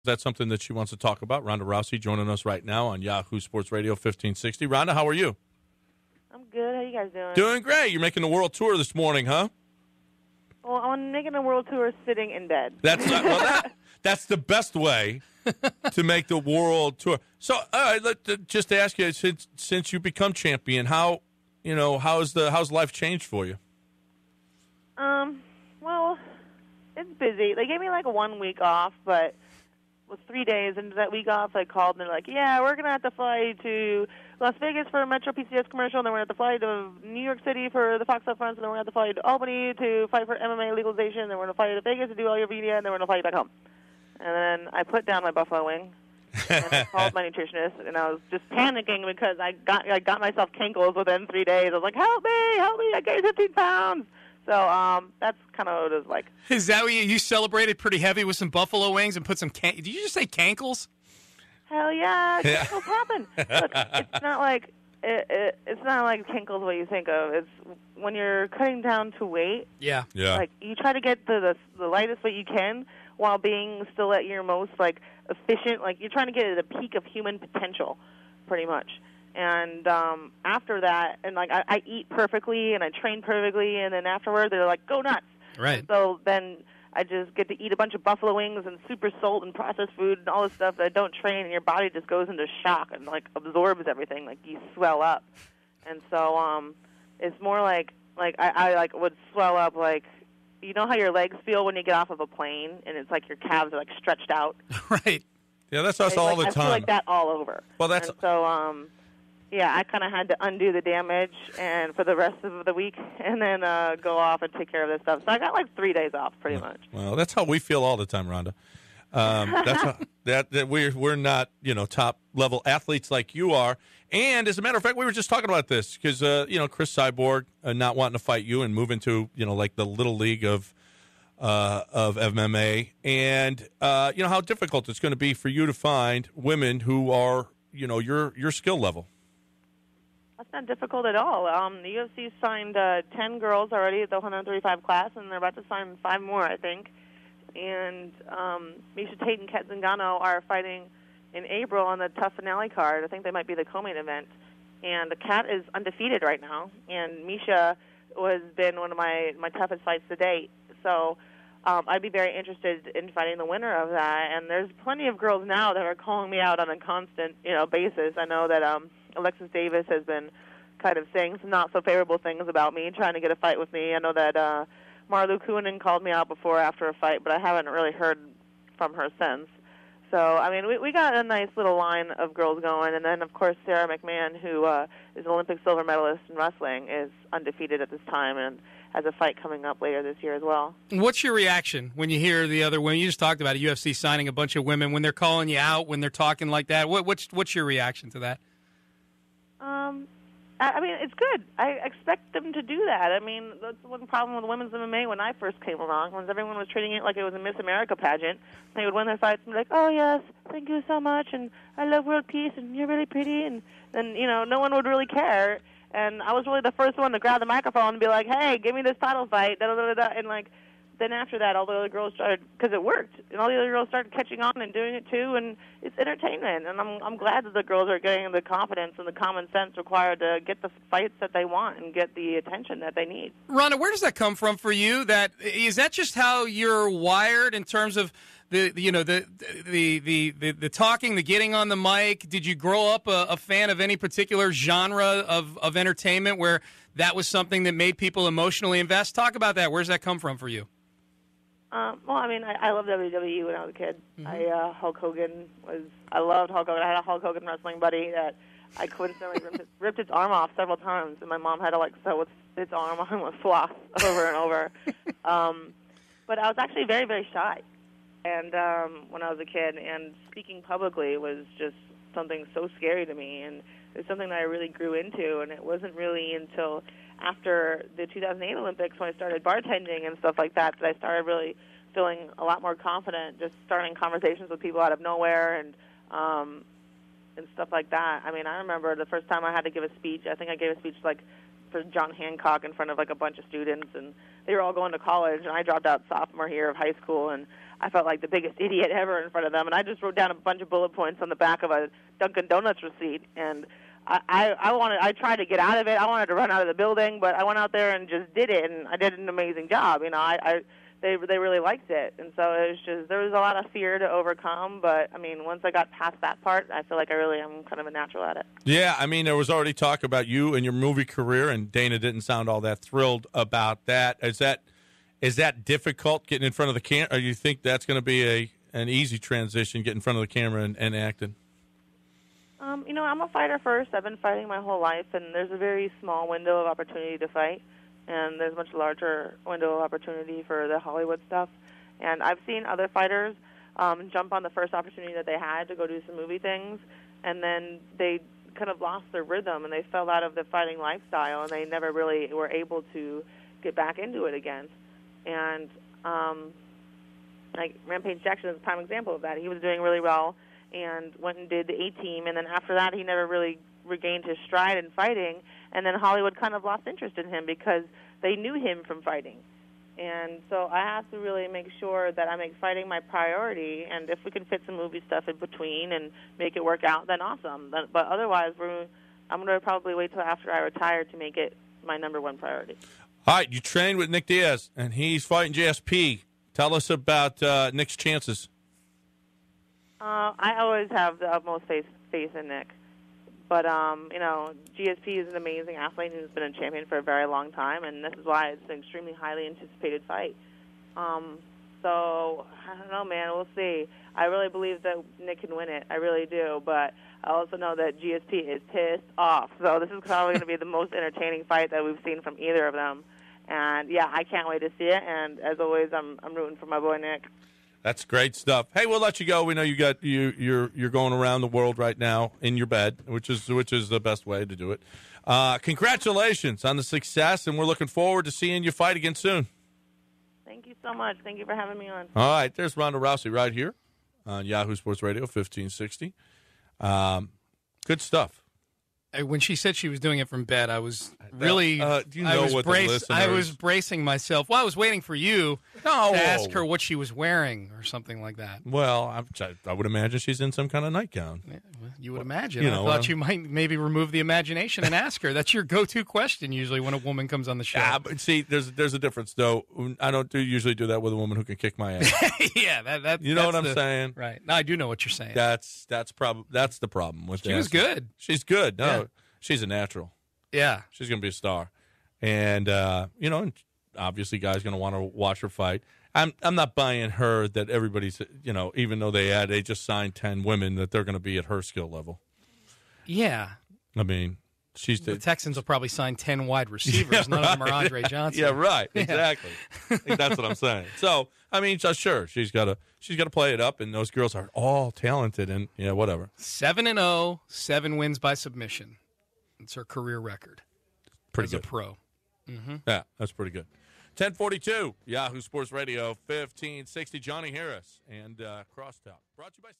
That's something that she wants to talk about. Ronda Rousey joining us right now on Yahoo Sports Radio 1560. Ronda, how are you? I'm good. How you guys doing? Doing great. You're making the world tour this morning, huh? Well, I'm making a world tour sitting in bed. That's the best way to make the world tour. So, all right, just ask you, since you become champion, how's life changed for you? Well, it's busy. They gave me like 1 week off, but with 3 days into that week off, I called and they're like, "Yeah, we're gonna have to fly to Las Vegas for a Metro PCS commercial, and then we're gonna have to fly to New York City for the Fox Up Fronts, and then we're gonna have to fly to Albany to fight for MMA legalization, and then we're gonna fly to Vegas to do all your media, and then we're gonna fly you back home." And then I put down my buffalo wing, and I called my nutritionist, and I was just panicking because I got myself cankles within 3 days. I was like, "Help me! I gained 15 pounds." So that's kind of what it was like. Is that what you celebrated pretty heavy with some buffalo wings and put some did you just say cankles? Hell yeah, cankles happen. Look, it's not like it's not like cankles what you think of. It's when you're cutting down to weight. Yeah. Like you try to get the lightest weight you can while being still at your most like efficient. Like you're trying to get at the peak of human potential, pretty much. And after that, and like I eat perfectly and I train perfectly, and then afterward they're like, "Go nuts!" Right. And so then I just get to eat a bunch of buffalo wings and super salt and processed food and all this stuff that I don't train, and your body just goes into shock and like absorbs everything. Like you swell up, and so it's more like I like would swell up like. You know how your legs feel when you get off of a plane, and it's like your calves are like stretched out. Right. Yeah, that's us all the time. I feel like that all over. Well, that's and so. Yeah, I kind of had to undo the damage and for the rest of the week, and then go off and take care of this stuff. So I got like 3 days off, pretty much. Well, that's how we feel all the time, Rhonda. That's how, that we're not top level athletes like you are. And as a matter of fact, we were just talking about this because Chris Cyborg not wanting to fight you and move into like the little league of MMA, and how difficult it's going to be for you to find women who are your skill level. That's not difficult at all. The UFC signed 10 girls already at the 135 class, and they're about to sign 5 more, I think. And Miesha Tate and Kat Zingano are fighting in April on the tough finale card. I think they might be the co-main event. And the Kat is undefeated right now, and Miesha has been one of my toughest fights to date. So I'd be very interested in fighting the winner of that. And there's plenty of girls now that are calling me out on a constant basis. I know that Alexis Davis has been kind of saying some not-so-favorable things about me, trying to get a fight with me. I know that Marlu Kunin called me out before after a fight, but I haven't really heard from her since. So, I mean, we got a nice little line of girls going. And then, of course, Sarah McMahon, who is an Olympic silver medalist in wrestling, is undefeated at this time and has a fight coming up later this year as well. What's your reaction when you hear the other women? You just talked about UFC signing a bunch of women. When they're calling you out, when they're talking like that, what's your reaction to that? I mean, it's good. I expect them to do that. I mean, that's one problem with women's MMA when I first came along, was everyone was treating it like it was a Miss America pageant. They would win their fights and be like, "Oh, yes, thank you so much, and I love world peace, and you're really pretty," and then, no one would really care. And I was really the first one to grab the microphone and be like, "Hey, give me this title fight," da-da-da-da-da. And, then after that, all the other girls started, because it worked, and all the other girls started catching on and doing it too, and it's entertainment. And I'm glad that the girls are getting the confidence and the common sense required to get the fights that they want and get the attention that they need. Ronda, where does that come from for you? Is that just how you're wired in terms of the talking, the getting on the mic? Did you grow up a fan of any particular genre of entertainment where that was something that made people emotionally invest? Talk about that. Where does that come from for you? Well, I mean, I loved WWE when I was a kid. Mm-hmm. I loved Hulk Hogan. I had a Hulk Hogan wrestling buddy that I coincidentally ripped its arm off several times, and my mom had to sew its arm on with floss over and over. But I was actually very, very shy, and when I was a kid, and speaking publicly was just something so scary to me, and it was something that I really grew into, and it wasn't really until after the 2008 Olympics when I started bartending and stuff like that I started really feeling a lot more confident, just starting conversations with people out of nowhere and stuff like that. I mean, I remember the first time I had to give a speech. I think I gave a speech for John Hancock in front of like a bunch of students, and they were all going to college, and I dropped out sophomore year of high school, and I felt like the biggest idiot ever in front of them, and I just wrote down a bunch of bullet points on the back of a Dunkin' Donuts receipt, and I tried to get out of it. I wanted to run out of the building, but I went out there and just did it, and I did an amazing job. You know, they really liked it, and so it was just, there was a lot of fear to overcome. But I mean, once I got past that part, I feel like I really am kind of a natural at it. Yeah, I mean, there was already talk about you and your movie career, and Dana didn't sound all that thrilled about that. Is that difficult getting in front of the camera, or you think that's going to be an easy transition, getting in front of the camera and acting? You know, I'm a fighter first. I've been fighting my whole life, and there's a very small window of opportunity to fight, and there's a much larger window of opportunity for the Hollywood stuff. And I've seen other fighters jump on the first opportunity that they had to go do some movie things, and then they kind of lost their rhythm, and they fell out of the fighting lifestyle, and they never really were able to get back into it again. And like Rampage Jackson is a prime example of that. He was doing really well and went and did the A-Team, and then after that he never really regained his stride in fighting, and then Hollywood kind of lost interest in him because they knew him from fighting. And so I have to really make sure that I make fighting my priority, and if we can fit some movie stuff in between and make it work out, then awesome. But otherwise, I'm going to probably wait till after I retire to make it my number one priority. All right, you trained with Nick Diaz, and he's fighting GSP. Tell us about Nick's chances. I always have the utmost faith in Nick. But, you know, GSP is an amazing athlete and has been a champion for a very long time, and this is why it's an extremely highly anticipated fight. So, I don't know, man. We'll see. I really believe that Nick can win it. I really do. But I also know that GSP is pissed off. So this is probably going to be the most entertaining fight that we've seen from either of them. And, yeah, I can't wait to see it. And, as always, I'm rooting for my boy Nick. That's great stuff. Hey, we'll let you go. We know you're going around the world right now in your bed, which is the best way to do it. Congratulations on the success, and we're looking forward to seeing you fight again soon. Thank you so much. Thank you for having me on. All right, there's Ronda Rousey right here on Yahoo Sports Radio 1560. Good stuff. When she said she was doing it from bed, I was really I was bracing myself. Well, I was waiting for you to ask her what she was wearing or something like that. Well, I would imagine she's in some kind of nightgown. Yeah, well, you would imagine. I thought you might maybe remove the imagination and ask her. That's your go-to question usually when a woman comes on the show. Yeah, but see, there's a difference, though. I don't usually do that with a woman who can kick my ass. Yeah, that's what I'm saying? Right. No, I do know what you're saying. That's the problem with She was good. She's good. No. Yeah. She's a natural. Yeah. She's going to be a star. And, obviously guys going to want to watch her fight. I'm not buying her that everybody's, even though they just signed 10 women, that they're going to be at her skill level. Yeah. I mean, the Texans will probably sign 10 wide receivers. Yeah, none of them are Andre Johnson. Yeah, right. Exactly. I think that's what I'm saying. So, I mean, sure, she's got to play it up, and those girls are all talented and, whatever. 7-0, 7 wins by submission. It's her career record. Pretty as good. A pro. Mm-hmm. Yeah, that's pretty good. 1042, Yahoo Sports Radio, 1560. Johnny Harris and Crosstalk. Brought to you by